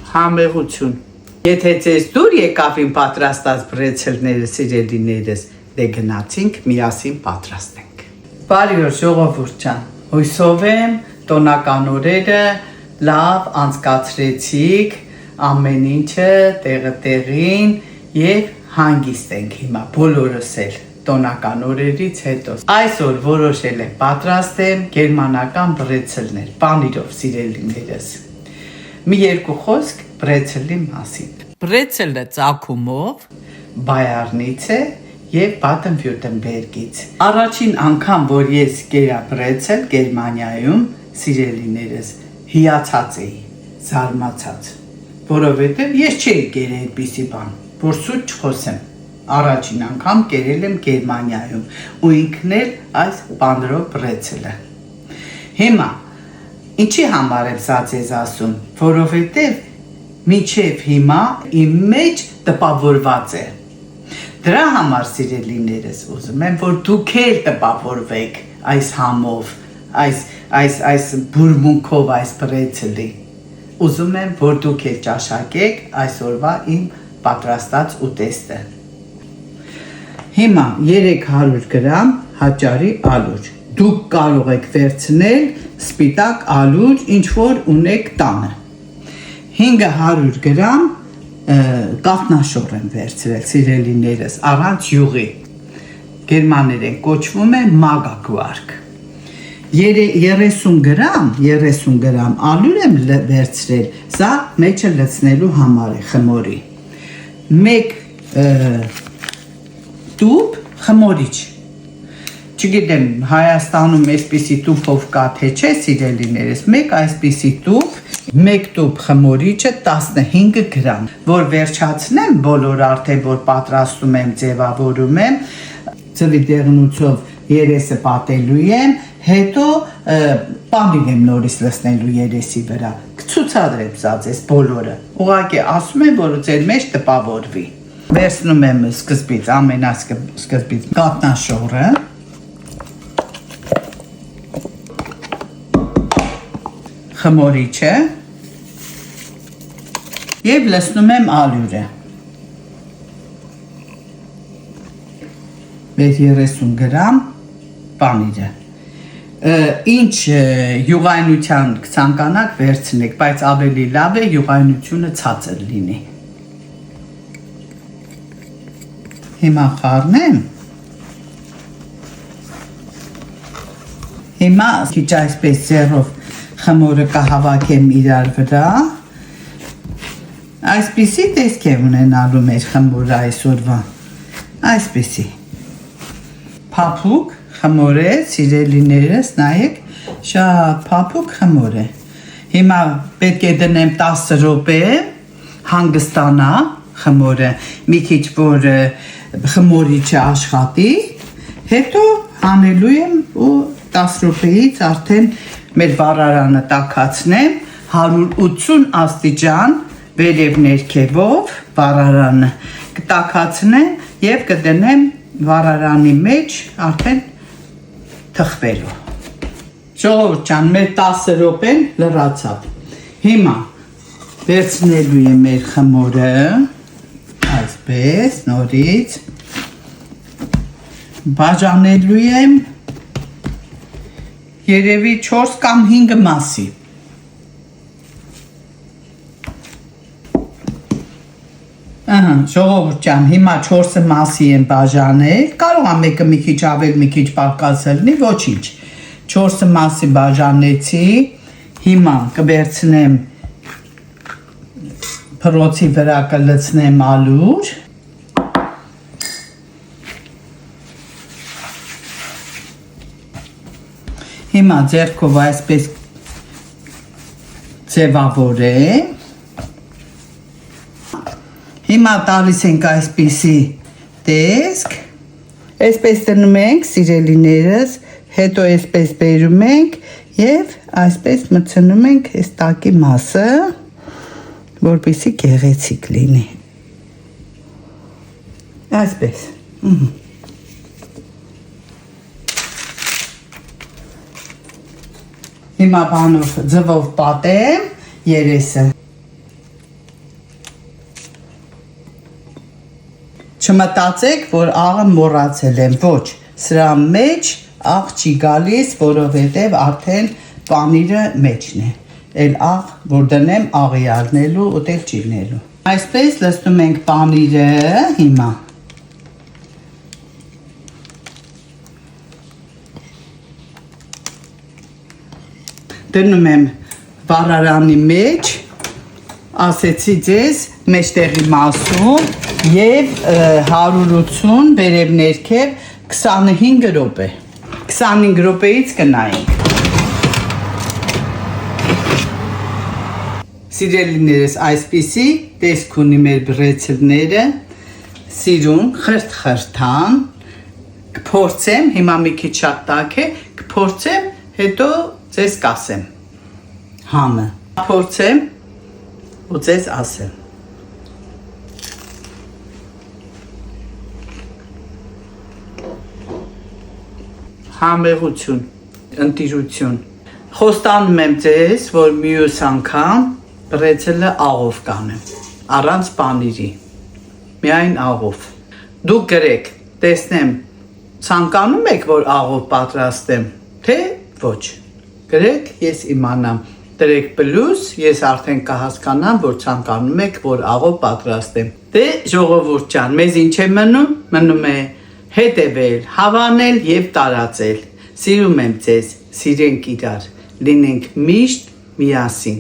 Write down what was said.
Համեղություն։ Եթե ձեզ դուր եկավ իմ պատրաստած բրեցելները, սիրելիներս, դե գնացինք միասին պատրաստենք։ Բարի օր ժողովուրդ ջան, հույսով եմ տոնական օրերը լավ անցկացրեցիք, ամեն ինչը տեղը տեղին եւ հանգիստ ենք հիմա բոլորս էլ տոնական օրերից հետո։ Այսօր որոշել եմ պատրաստեմ գերմանական բրեցելներ, պանիրով սիրելիներս։ Մի երկու խոսք բրեցելի մասին։ Բրեցելը ծագումով Բայեռնից է եւ Բադեն-Վյուրտեմբերգից։ Առաջին անգամ, որ ես կերա բրեցել Գերմանիայում, սիրելիներս, հիացած էի, զարմացած, որովհետեւ ես չէի կերել այդպիսի բան, որ սուտ չխոսեմ։ Առաջին անգամ կերել եմ Գերմանիայում ու ինքն էլ այս բանրով բրեցելը։ Հիմա ինչի համար եմ սա ձեզ ասում, որովհետև մինչև հիմա իմ մեջ տպավորված է։ Դրա համար սիրելիներս ուզում եմ, որ դուք էլ տպավորվեք այս համով, այս բուրմունքով, այս բրեցելի։ Ուզում եմ, որ դուք էլ ճաշակեք այսօրվա իմ պատրաստած ուտեստը։ Հիմա 300 գրամ հաճարի ալուր։ Դուք կարող եք վերցնել սպիտակ ալուր, ինչ որ ունեք տանը։ 500 գրամ կաթնաշոր եմ վերցրել, սիրելիներս, առանց յուղի։ Գերմաներեն կոչվում է մագագվարկ։ 30 գրամ ալուր եմ վերցրել, սա մեջը լցնելու համար է խմորի։ 1 տուփ խմորիչ։ Չգիտեմ, Հայաստանում այսպիսի տուփով կա թե չէ, սիրելիներս, մեկ այսպիսի տուփ, 1 տուփ խմորիչը 15 գրամ, որ վերջացնեմ բոլոր արդեն, որ պատրաստում եմ, ձևավորում եմ, ծվի դեղնուցով երեսը պատելու եմ, հետո պանիր եմ նորից լցնելու երեսի վրա, կցուցադրեմ սա ձեզ բոլորը, ուղղակի ասում եմ, որ ձեր մեջ տպավորվի։ Վերցնում եմ սկզբից, ամենասկզբից կաթնաշորը, խմորիչը և լցնում եմ ալյուրը։ 30 գրամ պանիրը։ Ինչ յուղայնության կցանկանաք վերցնեք, բայց ավելի լավ է յուղայնությունը ցածր լինի։ Հիմա խառնեմ։ Հիմա քիչ այսպես ձեռով խմորը կհավաքեմ իրար վրա։ Այսպիսի տեսք է ունենալու մեր խմորը այսօրվա։ Այսպիսի։ Փափուկ խմոր է, սիրելիներս, նայեք, շատ փափուկ խմոր է։ Հիմա պետք է դնեմ 10 րոպե, հանգստանա խմորը, մի քիչ որ խմորիչը աշխատի, հետո հանելու եմ ու 10 րոպեից արդեն մեր վառարանը տաքացնեմ 180 աստիճան վերև ներքևով վառարանը կտաքացնեմ եւ կդնեմ վառարանի մեջ արդեն թխվելու։ Ժողովուրդ ջան, մեր 10 րոպեն լրացավ։ Հիմա վերցնելու եմ մեր խմորը, այսպես նորից բաժանելու եմ երևի 4 կամ 5 մասի։ Ժողովուրդ ջան, հիմա 4 մասի եմ բաժանել, կարող եմ մեկը մի քիչ ավել, մի քիչ պակաս լինի, ոչինչ։ 4 մասի բաժանեցի, հիմա կվերցնեմ փռոցի վրա կլցնեմ ալուր։ Հիմա ձեռքով այսպես ձևավորեմ։ Հիմա տալիս ենք այսպիսի տեսք։ Այսպես դնում ենք, սիրելիներս, հետո այսպես բերում ենք եւ այսպես մտցնում ենք այս տակի մասը, որպեսզի գեղեցիկ լինի։ Այսպես։ Հիմա բանով ձվով պատեմ երեսը։ Չմտածեք, որ աղը մոռացել եմ, ոչ, սրա մեջ աղ չի գալիս, որովհետև արդեն պանիրը մեջն է, էլ աղ, որ դնեմ աղի արնելու, ուտել չի լինելու։ Այսպես լցնում ենք պանիրը հիմա։ Դնում եմ վառարանի մեջ, ասեցի ձեզ, մեջտեղի մասում և 180 վերև ներքև 25 րոպե, 25 րոպեից կնայինք։ Սիրելիներս, այսպիսի տեսք ունի մեր բրեցլները, սիրուն, խրտ-խրտան, կփորձեմ, հիմա մի քիչ շատ տաք է, կփորձեմ, հետո ձեզ կասեմ, համը, փորձեմ ու ձեզ ասեմ։ Համեղություն, ընտիրություն, խոստանում եմ ձեզ, որ մյուս անգամ բրեցլը աղով կանեմ, առանց պանիրի, միայն աղով։ Դուք գրեք, տեսնեմ, ցանկանում եք, որ աղով պատրաստեմ, թե ոչ, գրեք, ես իմանամ, դրեք պլյուս, ես արդեն կհասկանամ, որ ցանկանում եք, որ աղով պատրաստեմ։ Դե ժողովուրդ ջան, մեզ ինչ է մնում, մնում է հետևել, հավանել և տարածել, սիրում եմ ձեզ, սիրենք իրար, լինենք միշտ միասին։